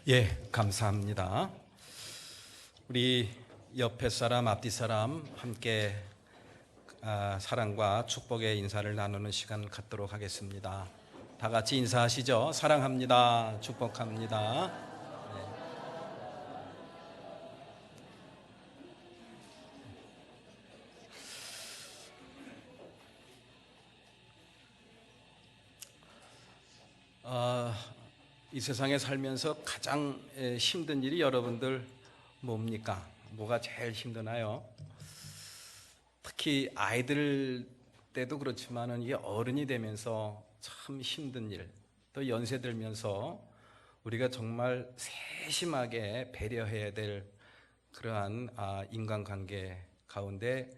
예, 감사합니다. 우리 옆에 사람, 앞뒤 사람 함께 사랑과 축복의 인사를 나누는 시간 갖도록 하겠습니다. 다 같이 인사하시죠. 사랑합니다. 축복합니다. 이 세상에 살면서 가장 힘든 일이 여러분들 뭡니까? 뭐가 제일 힘드나요? 특히 아이들 때도 그렇지만은 이게 어른이 되면서 참 힘든 일, 또 연세 들면서 우리가 정말 세심하게 배려해야 될 그러한 인간관계 가운데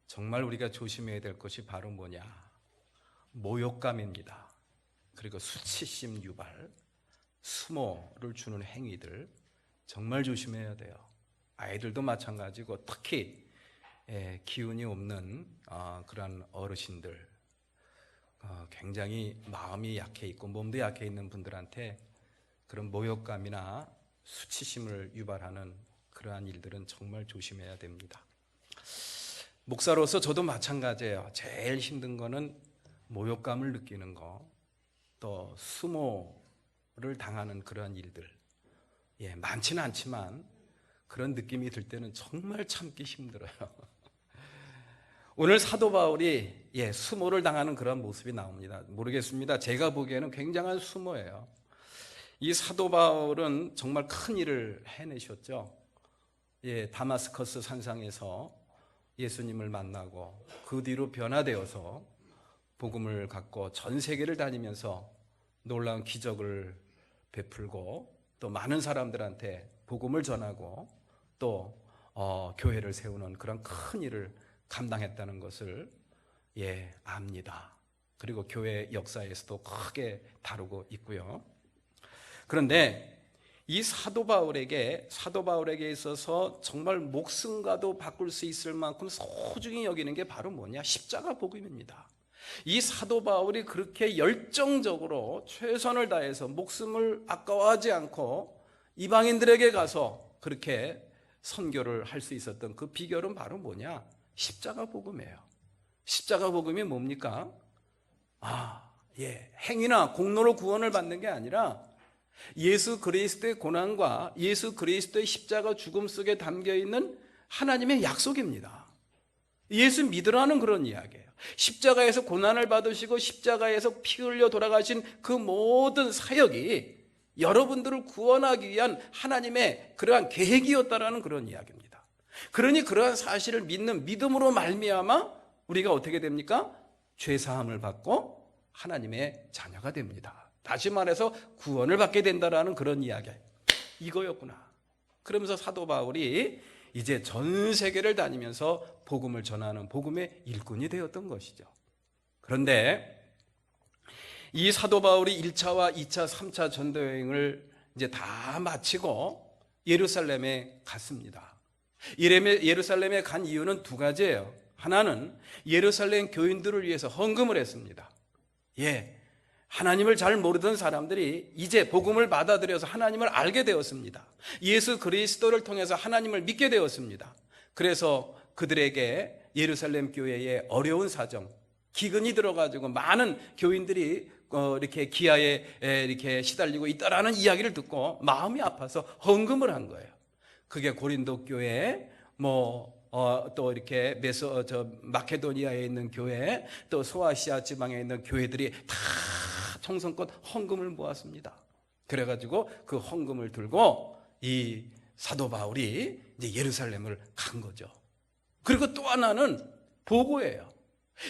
정말 우리가 조심해야 될 것이 바로 뭐냐? 모욕감입니다. 그리고 수치심 유발, 수모를 주는 행위들 정말 조심해야 돼요. 아이들도 마찬가지고 특히 기운이 없는 그런 어르신들, 굉장히 마음이 약해 있고 몸도 약해 있는 분들한테 그런 모욕감이나 수치심을 유발하는 그러한 일들은 정말 조심해야 됩니다. 목사로서 저도 마찬가지예요. 제일 힘든 거는 모욕감을 느끼는 거, 또 수모를 당하는 그런 일들. 많지는 않지만 그런 느낌이 들 때는 정말 참기 힘들어요. 오늘 사도 바울이 수모를 당하는 그런 모습이 나옵니다. 모르겠습니다. 제가 보기에는 굉장한 수모예요. 이 사도 바울은 정말 큰 일을 해내셨죠. 다마스커스 산상에서 예수님을 만나고 그 뒤로 변화되어서 복음을 갖고 전 세계를 다니면서 놀라운 기적을 베풀고 또 많은 사람들한테 복음을 전하고 또 교회를 세우는 그런 큰 일을 감당했다는 것을 압니다. 그리고 교회 역사에서도 크게 다루고 있고요. 그런데 이 사도 바울에게 있어서 정말 목숨과도 바꿀 수 있을 만큼 소중히 여기는 게 바로 뭐냐? 십자가 복음입니다. 이 사도 바울이 그렇게 열정적으로 최선을 다해서 목숨을 아까워하지 않고 이방인들에게 가서 그렇게 선교를 할 수 있었던 그 비결은 바로 뭐냐? 십자가 복음이에요. 십자가 복음이 뭡니까? 행위나 공로로 구원을 받는 게 아니라 예수 그리스도의 고난과 예수 그리스도의 십자가 죽음 속에 담겨있는 하나님의 약속입니다. 예수 믿으라는 그런 이야기예요. 십자가에서 고난을 받으시고 십자가에서 피 흘려 돌아가신 그 모든 사역이 여러분들을 구원하기 위한 하나님의 그러한 계획이었다라는 그런 이야기입니다. 그러니 그러한 사실을 믿는 믿음으로 말미암아 우리가 어떻게 됩니까? 죄사함을 받고 하나님의 자녀가 됩니다. 다시 말해서 구원을 받게 된다라는 그런 이야기. 이거였구나. 그러면서 사도 바울이 이제 전 세계를 다니면서 복음을 전하는 복음의 일꾼이 되었던 것이죠. 그런데 이 사도 바울이 1차와 2차, 3차 전도 여행을 이제 다 마치고 예루살렘에 갔습니다. 예루살렘에 간 이유는 두 가지예요. 하나는 예루살렘 교인들을 위해서 헌금을 했습니다. 하나님을 잘 모르던 사람들이 이제 복음을 받아들여서 하나님을 알게 되었습니다. 예수 그리스도를 통해서 하나님을 믿게 되었습니다. 그래서 그들에게 예루살렘 교회의 어려운 사정, 기근이 들어가지고 많은 교인들이 이렇게 기아에 이렇게 시달리고 있다라는 이야기를 듣고 마음이 아파서 헌금을 한 거예요. 그게 고린도 교회, 또 이렇게 마케도니아에 있는 교회, 또 소아시아 지방에 있는 교회들이 다 청성껏 헌금을 모았습니다. 그래가지고 그 헌금을 들고 이 사도 바울이 이제 예루살렘을 간 거죠. 그리고 또 하나는 보고예요.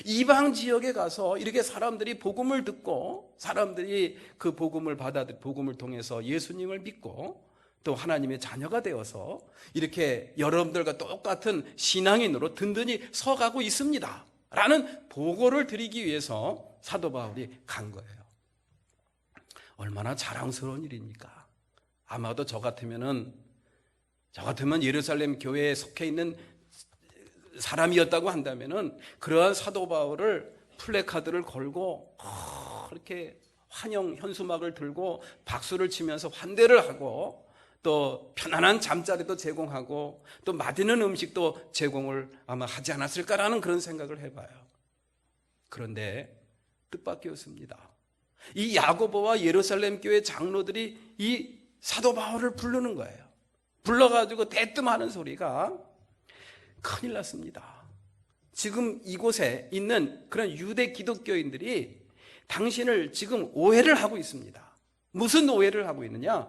이방 지역에 가서 이렇게 사람들이 복음을 듣고 사람들이 그 복음을 복음을 통해서 예수님을 믿고 또 하나님의 자녀가 되어서 이렇게 여러분들과 똑같은 신앙인으로 든든히 서가고 있습니다 라는 보고를 드리기 위해서 사도 바울이 간 거예요. 얼마나 자랑스러운 일입니까? 아마도 저 같으면 예루살렘 교회에 속해 있는 사람이었다고 한다면은 그러한 사도 바울을 플래카드를 걸고 이렇게 환영 현수막을 들고 박수를 치면서 환대를 하고 또 편안한 잠자리도 제공하고 또 맛있는 음식도 제공을 아마 하지 않았을까라는 그런 생각을 해봐요. 그런데 뜻밖이었습니다. 이 야고보와 예루살렘 교회 장로들이 이 사도 바울을 부르는 거예요. 불러가지고 대뜸하는 소리가 큰일 났습니다. 지금 이곳에 있는 그런 유대 기독교인들이 당신을 지금 오해를 하고 있습니다. 무슨 오해를 하고 있느냐?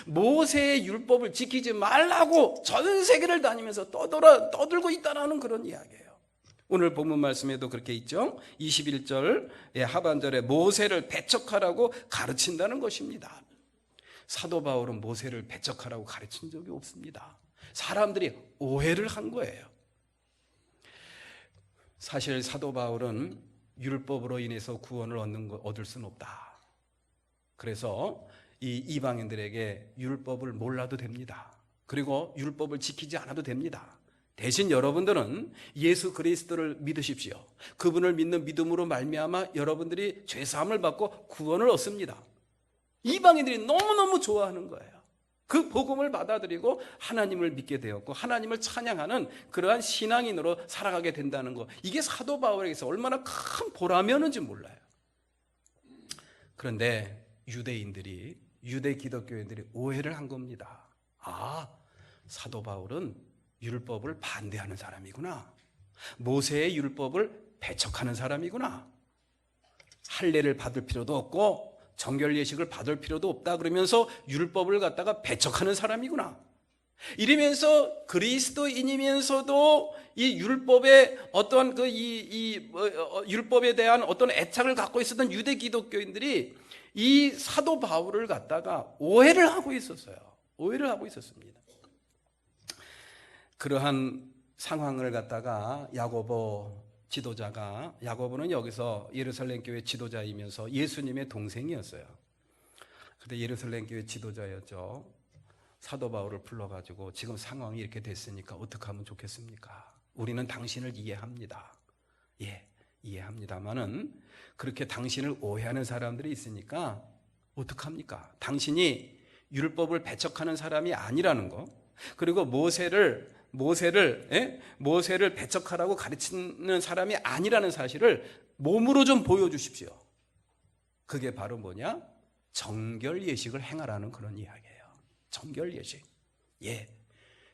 모세의 율법을 지키지 말라고 전 세계를 다니면서 떠들고 있다는 그런 이야기예요. 오늘 본문 말씀에도 그렇게 있죠. 21절 하반절에 모세를 배척하라고 가르친다는 것입니다. 사도 바울은 모세를 배척하라고 가르친 적이 없습니다. 사람들이 오해를 한 거예요. 사실 사도 바울은 율법으로 인해서 구원을 얻을 수는 없다. 그래서 이 이방인들에게 율법을 몰라도 됩니다. 그리고 율법을 지키지 않아도 됩니다. 대신 여러분들은 예수 그리스도를 믿으십시오. 그분을 믿는 믿음으로 말미암아 여러분들이 죄사함을 받고 구원을 얻습니다. 이방인들이 너무너무 좋아하는 거예요. 그 복음을 받아들이고 하나님을 믿게 되었고 하나님을 찬양하는 그러한 신앙인으로 살아가게 된다는 거, 이게 사도 바울에게서 얼마나 큰 보람이었는지 몰라요. 그런데 유대 기독교인들이 오해를 한 겁니다. 사도 바울은 율법을 반대하는 사람이구나. 모세의 율법을 배척하는 사람이구나. 할례를 받을 필요도 없고 정결 예식을 받을 필요도 없다 그러면서 율법을 갖다가 배척하는 사람이구나. 이러면서 그리스도인이면서도 이 율법의 어떤 율법에 대한 어떤 애착을 갖고 있었던 유대 기독교인들이 이 사도 바울을 갖다가 오해를 하고 있었어요. 오해를 하고 있었습니다. 그러한 상황을 갖다가 야고보는 여기서 예루살렘 교회 지도자이면서 예수님의 동생이었어요. 그런데 예루살렘 교회 지도자였죠. 사도 바울을 불러가지고 지금 상황이 이렇게 됐으니까 어떻게 하면 좋겠습니까? 우리는 당신을 이해합니다. 이해합니다만은 그렇게 당신을 오해하는 사람들이 있으니까 어떡합니까? 당신이 율법을 배척하는 사람이 아니라는 거, 그리고 모세를 배척하라고 가르치는 사람이 아니라는 사실을 몸으로 좀 보여주십시오. 그게 바로 뭐냐? 정결 예식을 행하라는 그런 이야기예요. 정결 예식.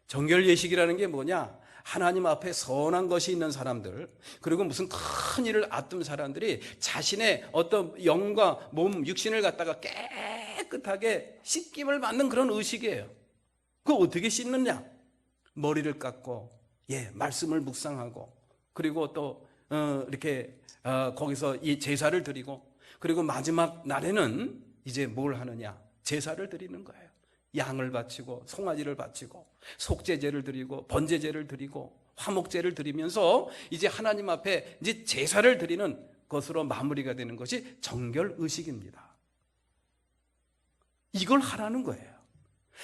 정결 예식이라는 게 뭐냐? 하나님 앞에 선한 것이 있는 사람들, 그리고 무슨 큰 일을 앞둔 사람들이 자신의 어떤 영과 몸, 육신을 갖다가 깨끗하게 씻김을 받는 그런 의식이에요. 그거 어떻게 씻느냐? 머리를 깎고, 말씀을 묵상하고, 그리고 또 이렇게 거기서 이 제사를 드리고, 그리고 마지막 날에는 이제 뭘 하느냐? 제사를 드리는 거예요. 양을 바치고 송아지를 바치고 속죄제를 드리고 번제제를 드리고 화목제를 드리면서 이제 하나님 앞에 이제 제사를 드리는 것으로 마무리가 되는 것이 정결 의식입니다. 이걸 하라는 거예요.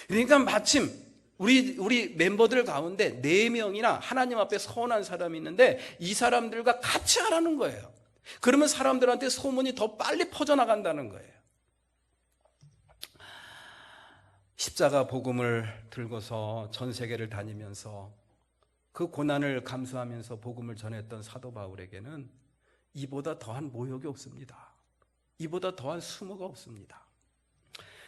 그러니까 마침 우리 멤버들 가운데 4명이나 하나님 앞에 선한 사람이 있는데 이 사람들과 같이 하라는 거예요. 그러면 사람들한테 소문이 더 빨리 퍼져나간다는 거예요. 십자가 복음을 들고서 전 세계를 다니면서 그 고난을 감수하면서 복음을 전했던 사도 바울에게는 이보다 더한 모욕이 없습니다. 이보다 더한 수모가 없습니다.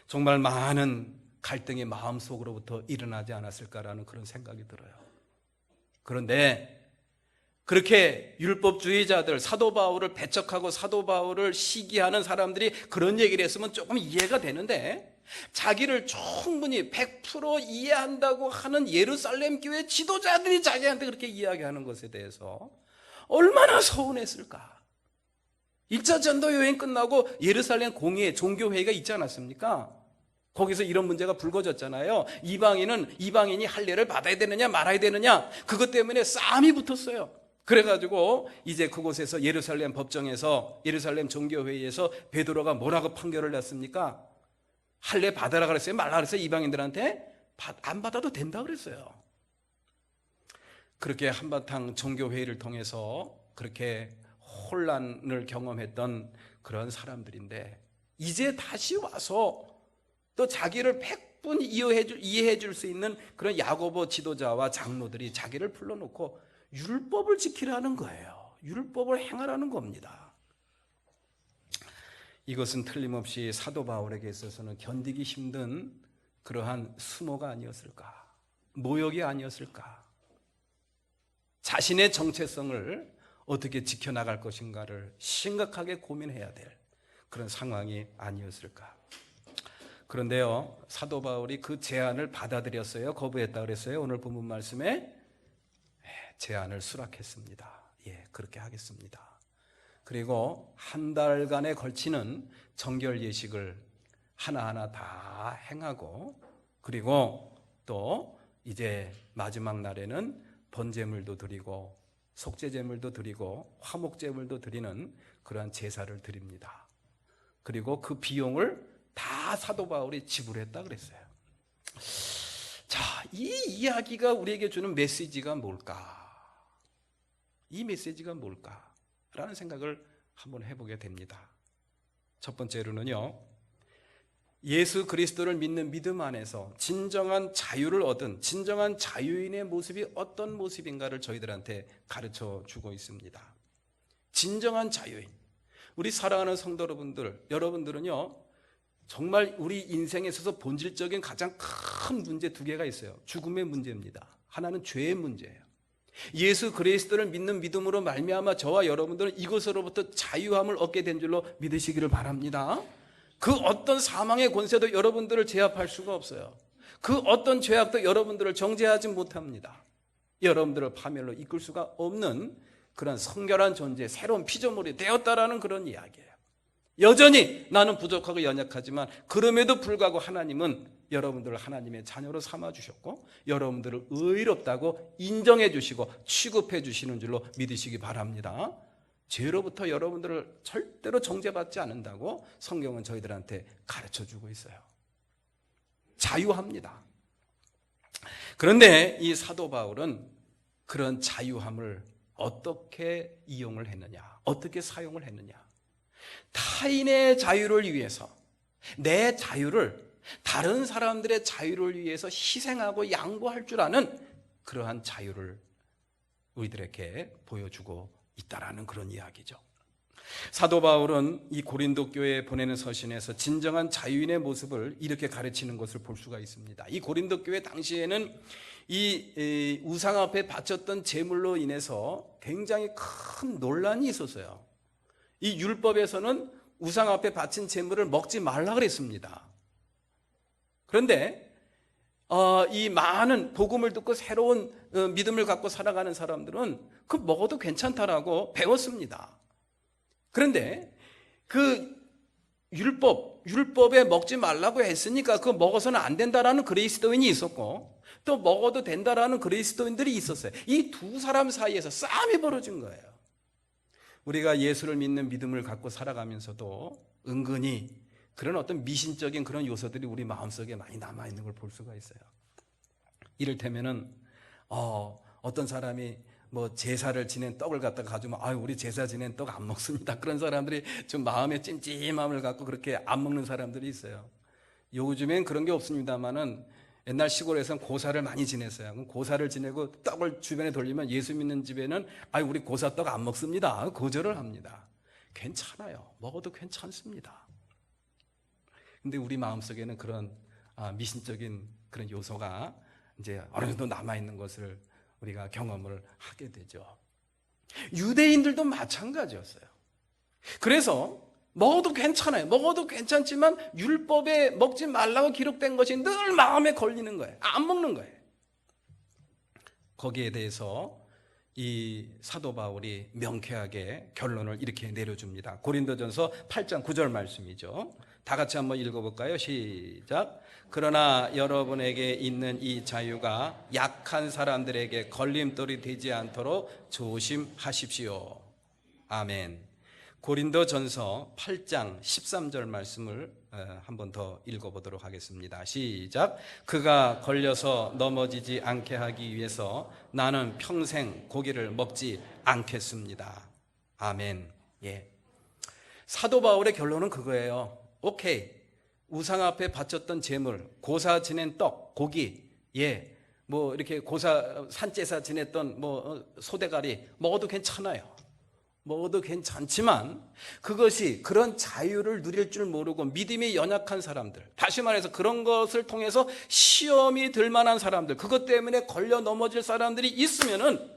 정말 많은 갈등이 마음속으로부터 일어나지 않았을까라는 그런 생각이 들어요. 그런데 그렇게 율법주의자들, 사도 바울을 배척하고 사도 바울을 시기하는 사람들이 그런 얘기를 했으면 조금 이해가 되는데, 자기를 충분히 100% 이해한다고 하는 예루살렘 교회 지도자들이 자기한테 그렇게 이야기하는 것에 대해서 얼마나 서운했을까. 1차 전도 여행 끝나고 예루살렘 공회 종교회의가 있지 않았습니까? 거기서 이런 문제가 불거졌잖아요. 이방인이 할례를 받아야 되느냐 말아야 되느냐, 그것 때문에 싸움이 붙었어요. 그래가지고 이제 그곳에서 예루살렘 법정에서, 예루살렘 종교회의에서 베드로가 뭐라고 판결을 냈습니까? 할례 받아라 그랬어요? 말라 그랬어요? 이방인들한테? 안 받아도 된다 그랬어요. 그렇게 한바탕 종교회의를 통해서 그렇게 혼란을 경험했던 그런 사람들인데, 이제 다시 와서 또 자기를 충분히 이해해 줄 수 있는 그런 야고보 지도자와 장로들이 자기를 불러놓고 율법을 지키라는 거예요. 율법을 행하라는 겁니다. 이것은 틀림없이 사도 바울에게 있어서는 견디기 힘든 그러한 수모가 아니었을까, 모욕이 아니었을까. 자신의 정체성을 어떻게 지켜나갈 것인가를 심각하게 고민해야 될 그런 상황이 아니었을까. 그런데요, 사도 바울이 그 제안을 받아들였어요? 거부했다 그랬어요? 오늘 본문 말씀에 제안을 수락했습니다. 예, 그렇게 하겠습니다. 그리고 한 달간에 걸치는 정결 예식을 하나하나 다 행하고, 그리고 또 이제 마지막 날에는 번제물도 드리고 속죄제물도 드리고 화목제물도 드리는 그러한 제사를 드립니다. 그리고 그 비용을 다 사도 바울이 지불했다 그랬어요. 자, 이 이야기가 우리에게 주는 메시지가 뭘까? 이 메시지가 뭘까? 라는 생각을 한번 해보게 됩니다. 첫 번째로는요, 예수 그리스도를 믿는 믿음 안에서 진정한 자유를 얻은 진정한 자유인의 모습이 어떤 모습인가를 저희들한테 가르쳐 주고 있습니다. 진정한 자유인. 우리 사랑하는 성도 여러분들은요, 정말 우리 인생에 있어서 본질적인 가장 큰 문제 두 개가 있어요. 죽음의 문제입니다. 하나는 죄의 문제예요. 예수 그리스도를 믿는 믿음으로 말미암아 저와 여러분들은 이것으로부터 자유함을 얻게 된 줄로 믿으시기를 바랍니다. 그 어떤 사망의 권세도 여러분들을 제압할 수가 없어요. 그 어떤 죄악도 여러분들을 정죄하지 못합니다. 여러분들을 파멸로 이끌 수가 없는 그런 성결한 존재, 새로운 피조물이 되었다라는 그런 이야기예요. 여전히 나는 부족하고 연약하지만 그럼에도 불구하고 하나님은 여러분들을 하나님의 자녀로 삼아주셨고 여러분들을 의롭다고 인정해 주시고 취급해 주시는 줄로 믿으시기 바랍니다. 죄로부터 여러분들을 절대로 정죄받지 않는다고 성경은 저희들한테 가르쳐주고 있어요. 자유합니다. 그런데 이 사도 바울은 그런 자유함을 어떻게 이용을 했느냐, 어떻게 사용을 했느냐. 타인의 자유를 위해서 내 자유를 다른 사람들의 자유를 위해서 희생하고 양보할 줄 아는 그러한 자유를 우리들에게 보여주고 있다라는 그런 이야기죠. 사도 바울은 이 고린도 교회에 보내는 서신에서 진정한 자유인의 모습을 이렇게 가르치는 것을 볼 수가 있습니다. 이 고린도 교회 당시에는 이 우상 앞에 바쳤던 제물로 인해서 굉장히 큰 논란이 있었어요. 이 율법에서는 우상 앞에 바친 제물을 먹지 말라 그랬습니다. 그런데 이 많은 복음을 듣고 새로운 믿음을 갖고 살아가는 사람들은 그 먹어도 괜찮다라고 배웠습니다. 그런데 그 율법에 먹지 말라고 했으니까 그거 먹어서는 안 된다라는 그리스도인이 있었고 또 먹어도 된다라는 그리스도인들이 있었어요. 이 두 사람 사이에서 싸움이 벌어진 거예요. 우리가 예수를 믿는 믿음을 갖고 살아가면서도 은근히 그런 어떤 미신적인 그런 요소들이 우리 마음속에 많이 남아있는 걸 볼 수가 있어요. 이를테면은 어떤 사람이 뭐 제사를 지낸 떡을 갖다가 가지고 우리 제사 지낸 떡 안 먹습니다. 그런 사람들이 좀 마음에 찜찜함을 갖고 그렇게 안 먹는 사람들이 있어요. 요즘엔 그런 게 없습니다만은 옛날 시골에서는 고사를 많이 지냈어요. 그럼 고사를 지내고 떡을 주변에 돌리면 예수 믿는 집에는 우리 고사 떡 안 먹습니다. 거절을 합니다. 괜찮아요. 먹어도 괜찮습니다. 근데 우리 마음속에는 그런 미신적인 그런 요소가 이제 어느 정도 남아있는 것을 우리가 경험을 하게 되죠. 유대인들도 마찬가지였어요. 그래서 먹어도 괜찮아요. 먹어도 괜찮지만 율법에 먹지 말라고 기록된 것이 늘 마음에 걸리는 거예요. 안 먹는 거예요. 거기에 대해서 이 사도 바울이 명쾌하게 결론을 이렇게 내려줍니다. 고린도전서 8장 9절 말씀이죠. 다 같이 한번 읽어볼까요? 시작. 그러나 여러분에게 있는 이 자유가 약한 사람들에게 걸림돌이 되지 않도록 조심하십시오. 아멘. 고린도전서 8장 13절 말씀을 한 번 더 읽어보도록 하겠습니다. 시작. 그가 걸려서 넘어지지 않게 하기 위해서 나는 평생 고기를 먹지 않겠습니다. 아멘. 예. 사도 바울의 결론은 그거예요. 오케이. 우상 앞에 바쳤던 제물, 고사 지낸 떡, 고기, 뭐 이렇게 고사 산제사 지냈던 뭐 소대가리 먹어도 괜찮아요. 먹어도 괜찮지만 그것이 그런 자유를 누릴 줄 모르고 믿음이 연약한 사람들, 다시 말해서 그런 것을 통해서 시험이 들 만한 사람들, 그것 때문에 걸려 넘어질 사람들이 있으면은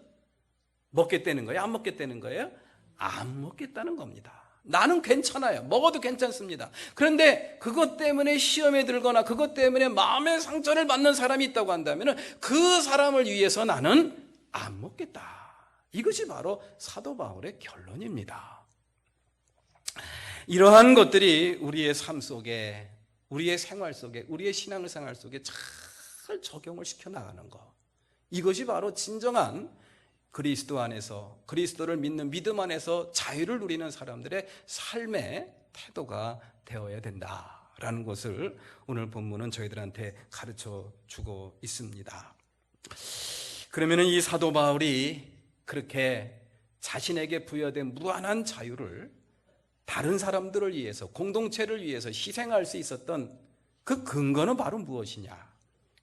먹겠다는 거예요? 안 먹겠다는 거예요? 안 먹겠다는 겁니다. 나는 괜찮아요. 먹어도 괜찮습니다. 그런데 그것 때문에 시험에 들거나 그것 때문에 마음의 상처를 받는 사람이 있다고 한다면 그 사람을 위해서 나는 안 먹겠다. 이것이 바로 사도 바울의 결론입니다. 이러한 것들이 우리의 삶 속에, 우리의 생활 속에, 우리의 신앙생활 속에 잘 적용을 시켜 나가는 것, 이것이 바로 진정한 그리스도 안에서, 그리스도를 믿는 믿음 안에서 자유를 누리는 사람들의 삶의 태도가 되어야 된다라는 것을 오늘 본문은 저희들한테 가르쳐 주고 있습니다. 그러면 이 사도 바울이 그렇게 자신에게 부여된 무한한 자유를 다른 사람들을 위해서, 공동체를 위해서 희생할 수 있었던 그 근거는 바로 무엇이냐?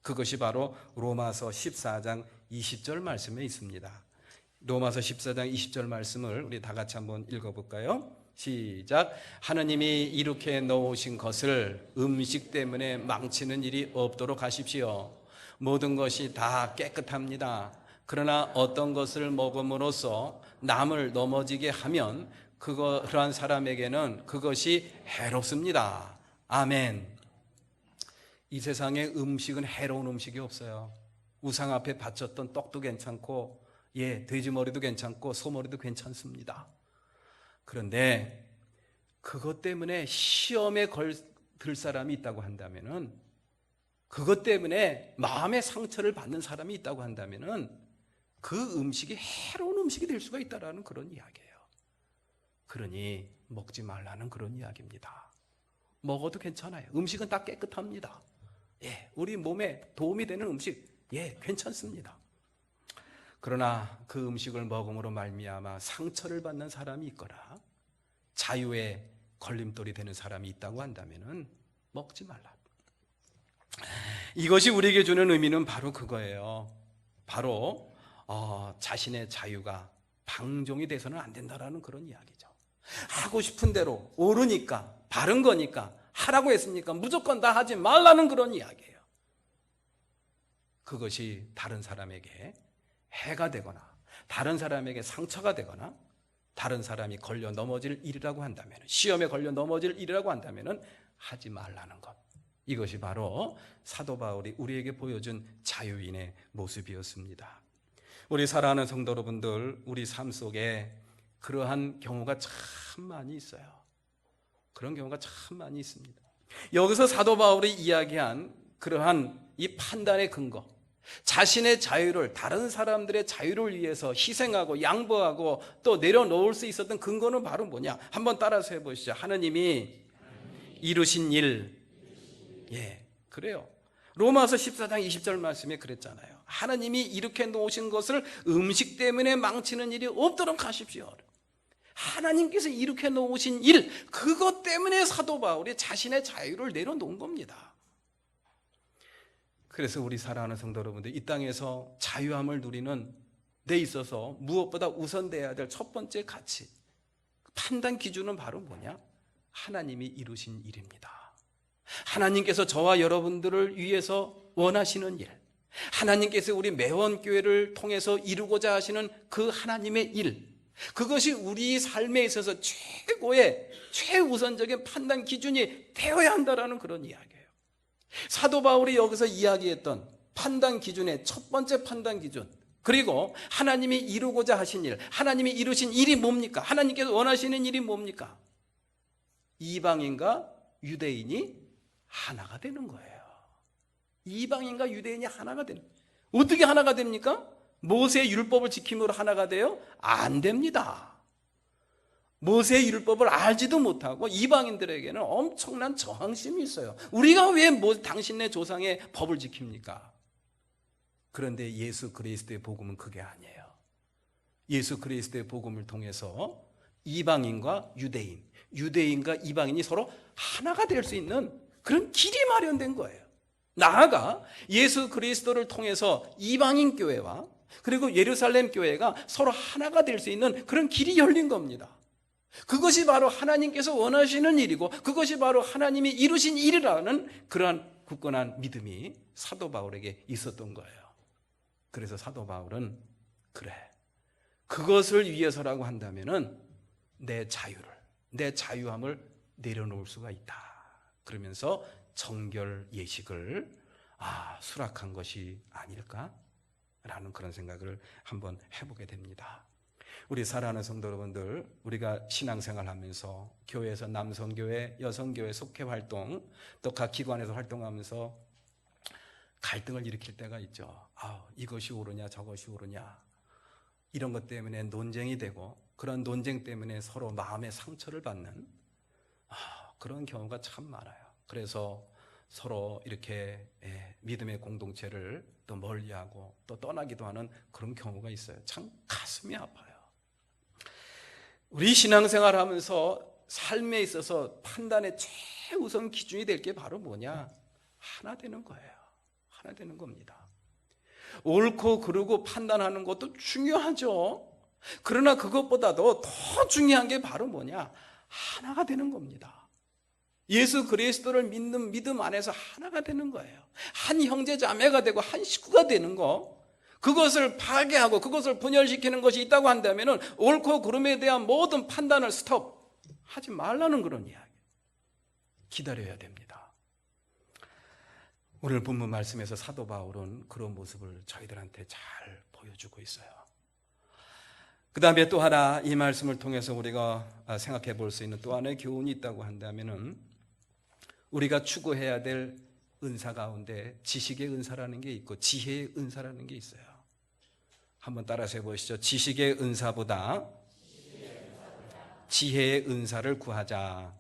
그것이 바로 로마서 14장 20절 말씀에 있습니다. 로마서 14장 20절 말씀을 우리 다 같이 한번 읽어볼까요? 시작. 하느님이 이렇게 놓으신 것을 음식 때문에 망치는 일이 없도록 하십시오. 모든 것이 다 깨끗합니다. 그러나 어떤 것을 먹음으로써 남을 넘어지게 하면 그러한 사람에게는 그것이 해롭습니다. 아멘. 이 세상에 음식은 해로운 음식이 없어요. 우상 앞에 바쳤던 떡도 괜찮고, 돼지머리도 괜찮고 소머리도 괜찮습니다. 그런데 그것 때문에 시험에 들 사람이 있다고 한다면은, 그것 때문에 마음의 상처를 받는 사람이 있다고 한다면은 그 음식이 해로운 음식이 될 수가 있다라는 그런 이야기예요. 그러니 먹지 말라는 그런 이야기입니다. 먹어도 괜찮아요. 음식은 다 깨끗합니다. 우리 몸에 도움이 되는 음식, 괜찮습니다. 그러나 그 음식을 먹음으로 말미암아 상처를 받는 사람이 있거나 자유의 걸림돌이 되는 사람이 있다고 한다면은 먹지 말라. 이것이 우리에게 주는 의미는 바로 그거예요. 바로 자신의 자유가 방종이 돼서는 안 된다라는 그런 이야기죠. 하고 싶은 대로, 옳으니까, 바른 거니까 하라고 했으니까 무조건 다 하지 말라는 그런 이야기예요. 그것이 다른 사람에게 해가 되거나 다른 사람에게 상처가 되거나 다른 사람이 걸려 넘어질 일이라고 한다면, 시험에 걸려 넘어질 일이라고 한다면 하지 말라는 것, 이것이 바로 사도 바울이 우리에게 보여준 자유인의 모습이었습니다. 우리 사랑하는 성도 여러분들, 우리 삶 속에 그러한 경우가 참 많이 있어요. 그런 경우가 참 많이 있습니다. 여기서 사도 바울이 이야기한 그러한 이 판단의 근거, 자신의 자유를 다른 사람들의 자유를 위해서 희생하고 양보하고 또 내려놓을 수 있었던 근거는 바로 뭐냐? 한번 따라서 해보시죠. 하느님이 이루신 일. 그래요. 로마서 14장 20절 말씀에 그랬잖아요. 하나님이 이렇게 놓으신 것을 음식 때문에 망치는 일이 없도록 하십시오. 하나님께서 이렇게 놓으신 일, 그것 때문에 사도 바울이 자신의 자유를 내려놓은 겁니다. 그래서 우리 사랑하는 성도 여러분들, 이 땅에서 자유함을 누리는 데 있어서 무엇보다 우선돼야 될 첫 번째 가치, 판단 기준은 바로 뭐냐? 하나님이 이루신 일입니다. 하나님께서 저와 여러분들을 위해서 원하시는 일, 하나님께서 우리 매원교회를 통해서 이루고자 하시는 그 하나님의 일, 그것이 우리 삶에 있어서 최고의 최우선적인 판단 기준이 되어야 한다라는 그런 이야기예요. 사도 바울이 여기서 이야기했던 판단 기준의 첫 번째 판단 기준, 그리고 하나님이 이루고자 하신 일, 하나님이 이루신 일이 뭡니까? 하나님께서 원하시는 일이 뭡니까? 이방인과 유대인이 하나가 되는 거예요. 이방인과 유대인이 하나가 되는 거예요. 어떻게 하나가 됩니까? 모세의 율법을 지킴으로 하나가 돼요? 안 됩니다. 모세의 율법을 알지도 못하고 이방인들에게는 엄청난 저항심이 있어요. 우리가 왜 당신네 조상의 법을 지킵니까? 그런데 예수 그리스도의 복음은 그게 아니에요. 예수 그리스도의 복음을 통해서 이방인과 유대인, 유대인과 이방인이 서로 하나가 될 수 있는 그런 길이 마련된 거예요. 나아가 예수 그리스도를 통해서 이방인 교회와 그리고 예루살렘 교회가 서로 하나가 될 수 있는 그런 길이 열린 겁니다. 그것이 바로 하나님께서 원하시는 일이고 그것이 바로 하나님이 이루신 일이라는 그러한 굳건한 믿음이 사도 바울에게 있었던 거예요. 그래서 사도 바울은 그래, 그것을 위해서라고 한다면은 내 자유함을 내려놓을 수가 있다. 그러면서 정결 예식을 수락한 것이 아닐까라는 그런 생각을 한번 해보게 됩니다. 우리 사랑하는 성도 여러분들, 우리가 신앙생활하면서 교회에서 남성교회, 여성교회 속회 활동, 또 각 기관에서 활동하면서 갈등을 일으킬 때가 있죠. 이것이 옳으냐 저것이 옳으냐 이런 것 때문에 논쟁이 되고 그런 논쟁 때문에 서로 마음의 상처를 받는 그런 경우가 참 많아요. 그래서 서로 이렇게 믿음의 공동체를 또 멀리하고 또 떠나기도 하는 그런 경우가 있어요. 참 가슴이 아파요. 우리 신앙생활 하면서 삶에 있어서 판단의 최우선 기준이 될 게 바로 뭐냐? 하나 되는 거예요. 하나 되는 겁니다. 옳고 그르고 판단하는 것도 중요하죠. 그러나 그것보다도 더 중요한 게 바로 뭐냐? 하나가 되는 겁니다. 예수 그리스도를 믿는 믿음 안에서 하나가 되는 거예요. 한 형제 자매가 되고 한 식구가 되는 거, 그것을 파괴하고 그것을 분열시키는 것이 있다고 한다면 옳고 그름에 대한 모든 판단을 스톱하지 말라는 그런 이야기. 기다려야 됩니다. 오늘 본문 말씀에서 사도 바울은 그런 모습을 저희들한테 잘 보여주고 있어요. 그 다음에 또 하나 이 말씀을 통해서 우리가 생각해 볼 수 있는 또 하나의 교훈이 있다고 한다면 우리가 추구해야 될 은사 가운데 지식의 은사라는 게 있고 지혜의 은사라는 게 있어요. 한번 따라서 해보시죠. 지식의 은사보다 지혜의 은사를 구하자.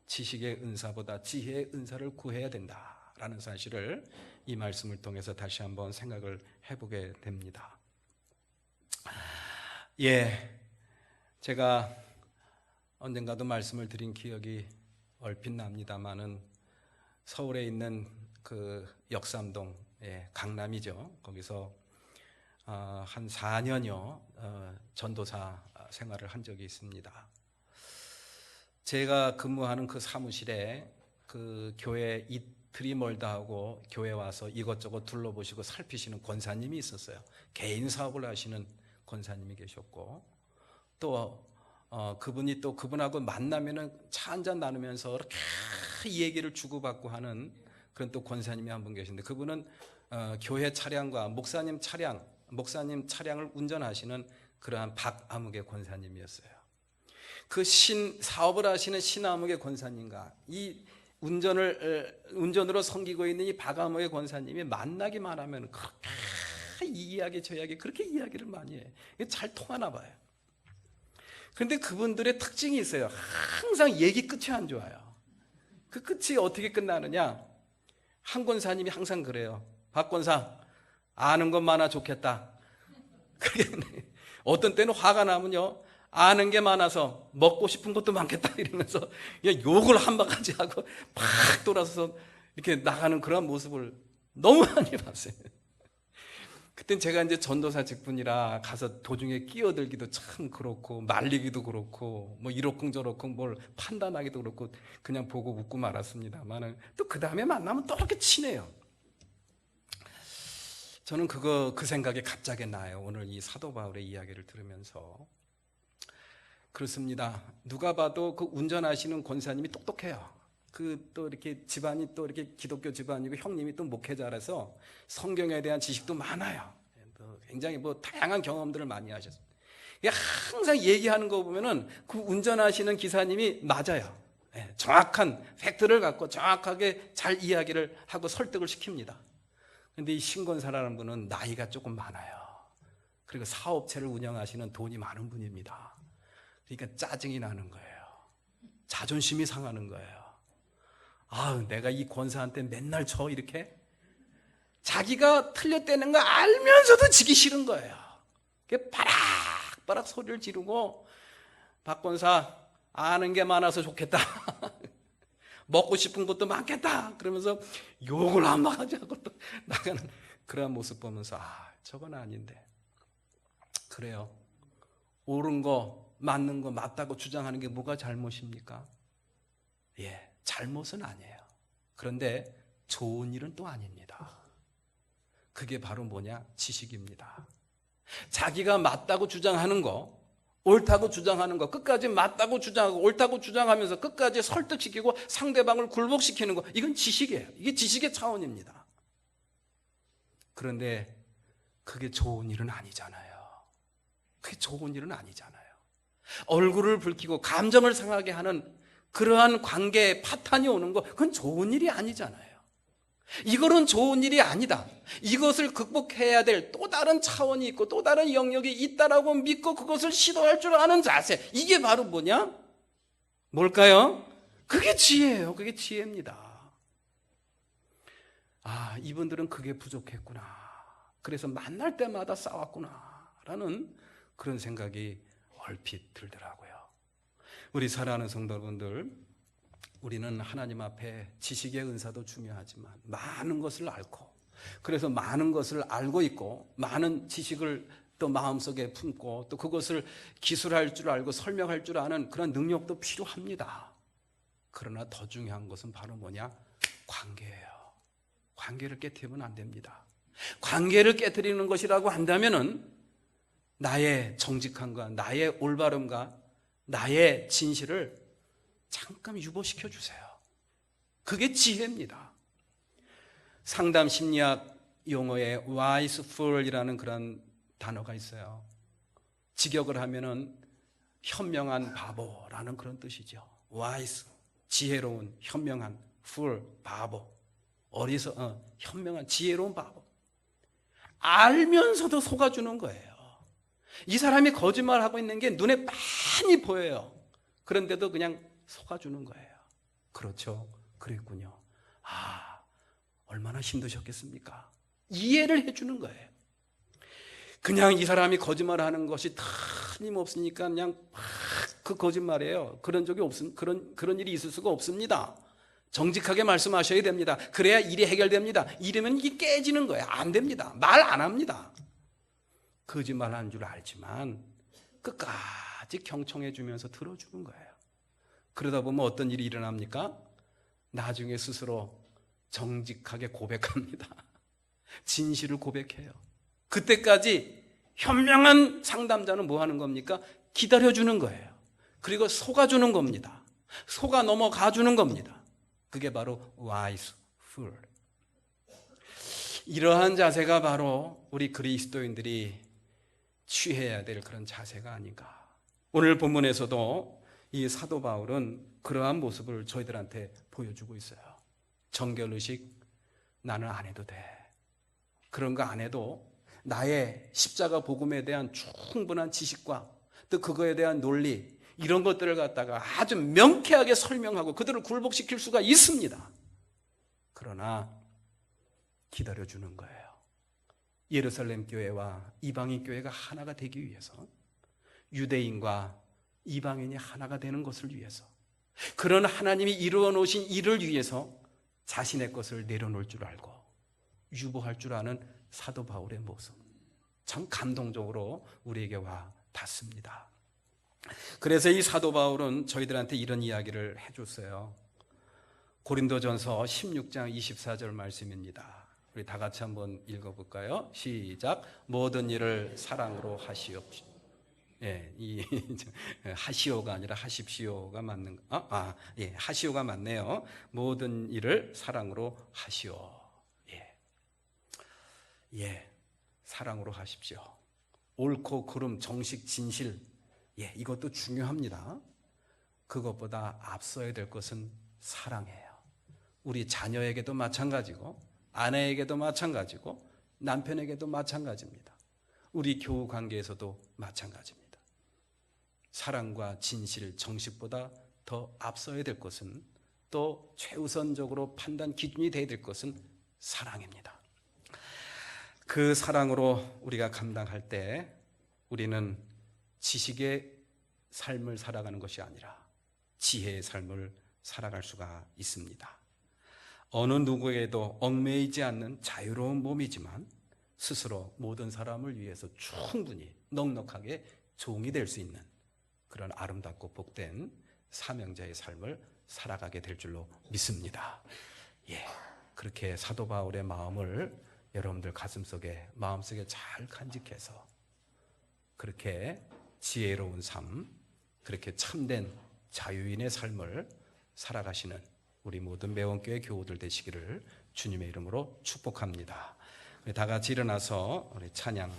지식의 은사보다 지혜의 은사를 구해야 된다라는 사실을 이 말씀을 통해서 다시 한번 생각을 해보게 됩니다. 제가 언젠가도 말씀을 드린 기억이 얼핏 납니다만은 서울에 있는 그 역삼동, 강남이죠. 거기서 한 4년여 전도사 생활을 한 적이 있습니다. 제가 근무하는 그 사무실에 그 교회 이틀이 멀다 하고 교회 와서 이것저것 둘러보시고 살피시는 권사님이 있었어요. 개인 사업을 하시는 권사님이 계셨고 또 그분이 또 그분하고 만나면은 차 한잔 나누면서 이렇게 이 얘기를 주고받고 하는 그런 또 권사님이 한 분 계신데 그분은 교회 차량과 목사님 차량을 운전하시는 그러한 박아무개 권사님이었어요. 그 사업을 하시는 신아무개 권사님과 이 운전으로 섬기고 있는 이 박아무개 권사님이 만나기만 하면 그렇게 이 이야기 저 이야기 그렇게 이야기를 많이 해요. 잘 통하나 봐요. 그런데 그분들의 특징이 있어요. 항상 얘기 끝이 안 좋아요. 그 끝이 어떻게 끝나느냐? 한 권사님이 항상 그래요. 박 권사 아는 것 많아 좋겠다. 어떤 때는 화가 나면요, 아는 게 많아서 먹고 싶은 것도 많겠다 이러면서 그냥 욕을 한 바가지 하고 팍 돌아서서 이렇게 나가는 그런 모습을 너무 많이 봤어요. 그땐 제가 이제 전도사 직분이라 가서 도중에 끼어들기도 참 그렇고 말리기도 그렇고 뭐 이러쿵저러쿵 뭘 판단하기도 그렇고 그냥 보고 웃고 말았습니다만 또 그 다음에 만나면 또 그렇게 친해요. 저는 그 생각이 갑자기 나요. 오늘 이 사도 바울의 이야기를 들으면서. 그렇습니다. 누가 봐도 그 운전하시는 권사님이 똑똑해요. 또 이렇게 집안이 또 이렇게 기독교 집안이고 형님이 또 목회자라서 성경에 대한 지식도 많아요. 굉장히 다양한 경험들을 많이 하셨어요. 항상 얘기하는 거 보면은 그 운전하시는 기사님이 맞아요. 정확한 팩트를 갖고 정확하게 잘 이야기를 하고 설득을 시킵니다. 근데 이 신권사라는 분은 나이가 조금 많아요. 그리고 사업체를 운영하시는 돈이 많은 분입니다. 그러니까 짜증이 나는 거예요. 자존심이 상하는 거예요. 내가 이 권사한테 맨날 이렇게 자기가 틀렸다는 거 알면서도 지기 싫은 거예요. 바락바락 소리를 지르고 박 권사 아는 게 많아서 좋겠다. 먹고 싶은 것도 많겠다 그러면서 욕을 한 바가지 하고 또 나가는 그러한 모습 보면서 저건 아닌데. 그래요. 옳은 거 맞는 거 맞다고 주장하는 게 뭐가 잘못입니까? 잘못은 아니에요. 그런데 좋은 일은 또 아닙니다. 그게 바로 뭐냐? 지식입니다. 자기가 맞다고 주장하는 거, 옳다고 주장하는 거, 끝까지 맞다고 주장하고 옳다고 주장하면서 끝까지 설득시키고 상대방을 굴복시키는 거, 이건 지식이에요. 이게 지식의 차원입니다. 그런데 그게 좋은 일은 아니잖아요. 그게 좋은 일은 아니잖아요. 얼굴을 붉히고 감정을 상하게 하는 그러한 관계에 파탄이 오는 거, 그건 좋은 일이 아니잖아요. 이거는 좋은 일이 아니다. 이것을 극복해야 될 또 다른 차원이 있고 또 다른 영역이 있다라고 믿고 그것을 시도할 줄 아는 자세, 이게 바로 뭐냐? 뭘까요? 그게 지혜예요. 그게 지혜입니다. 이분들은 그게 부족했구나. 그래서 만날 때마다 싸웠구나 라는 그런 생각이 얼핏 들더라고요. 우리 사랑하는 성도분들, 우리는 하나님 앞에 지식의 은사도 중요하지만 많은 것을 앓고, 그래서 많은 것을 알고 있고 많은 지식을 또 마음속에 품고 또 그것을 기술할 줄 알고 설명할 줄 아는 그런 능력도 필요합니다. 그러나 더 중요한 것은 바로 뭐냐? 관계예요. 관계를 깨뜨리면 안 됩니다. 관계를 깨뜨리는 것이라고 한다면은 나의 정직함과 나의 올바름과 나의 진실을 잠깐 유보시켜 주세요. 그게 지혜입니다. 상담 심리학 용어에 wise fool이라는 그런 단어가 있어요. 직역을 하면은 현명한 바보라는 그런 뜻이죠. wise, 지혜로운, 현명한, fool, 바보. 현명한, 지혜로운 바보. 알면서도 속아주는 거예요. 이 사람이 거짓말하고 있는 게 눈에 빤히 보여요. 그런데도 그냥 속아주는 거예요. 그렇죠. 그랬군요. 얼마나 힘드셨겠습니까? 이해를 해주는 거예요. 그냥 이 사람이 거짓말하는 것이 틀림없으니까 그냥 그 거짓말이에요. 그런 적이 그런 일이 있을 수가 없습니다. 정직하게 말씀하셔야 됩니다. 그래야 일이 해결됩니다. 이러면 이게 깨지는 거예요. 안 됩니다. 말 안 합니다. 거짓말하는 줄 알지만 끝까지 경청해 주면서 들어주는 거예요. 그러다 보면 어떤 일이 일어납니까? 나중에 스스로 정직하게 고백합니다. 진실을 고백해요. 그때까지 현명한 상담자는 뭐 하는 겁니까? 기다려주는 거예요. 그리고 속아주는 겁니다. 속아 넘어가 주는 겁니다. 그게 바로 wise fool. 이러한 자세가 바로 우리 그리스도인들이 취해야 될 그런 자세가 아닌가. 오늘 본문에서도 이 사도 바울은 그러한 모습을 저희들한테 보여주고 있어요. 정결의식 나는 안 해도 돼. 그런 거 안 해도 나의 십자가 복음에 대한 충분한 지식과 또 그거에 대한 논리, 이런 것들을 갖다가 아주 명쾌하게 설명하고 그들을 굴복시킬 수가 있습니다. 그러나 기다려주는 거예요. 예루살렘 교회와 이방인 교회가 하나가 되기 위해서, 유대인과 이방인이 하나가 되는 것을 위해서, 그런 하나님이 이루어 놓으신 일을 위해서 자신의 것을 내려놓을 줄 알고 유보할 줄 아는 사도 바울의 모습, 참 감동적으로 우리에게 와 닿습니다. 그래서 이 사도 바울은 저희들한테 이런 이야기를 해줬어요. 고린도전서 16장 24절 말씀입니다. 우리 다 같이 한번 읽어볼까요? 시작. 모든 일을 사랑으로 하시옵시오. 이 하시오가 아니라 하십시오가 맞는 하시오가 맞네요. 모든 일을 사랑으로 하시오. 사랑으로 하십시오. 옳고 그름, 정식, 진실, 이것도 중요합니다. 그것보다 앞서야 될 것은 사랑이에요. 우리 자녀에게도 마찬가지고, 아내에게도 마찬가지고, 남편에게도 마찬가지입니다. 우리 교우 관계에서도 마찬가지입니다. 사랑과 진실, 정식보다 더 앞서야 될 것은, 또 최우선적으로 판단 기준이 되어야 될 것은 사랑입니다. 그 사랑으로 우리가 감당할 때 우리는 지식의 삶을 살아가는 것이 아니라 지혜의 삶을 살아갈 수가 있습니다. 어느 누구에게도 얽매이지 않는 자유로운 몸이지만 스스로 모든 사람을 위해서 충분히 넉넉하게 종이 될 수 있는 그런 아름답고 복된 사명자의 삶을 살아가게 될 줄로 믿습니다. 그렇게 사도 바울의 마음을 여러분들 가슴속에 마음속에 잘 간직해서 그렇게 지혜로운 삶, 그렇게 참된 자유인의 삶을 살아가시는 우리 모든 매원교회 교우들 되시기를 주님의 이름으로 축복합니다. 우리 다 같이 일어나서 우리 찬양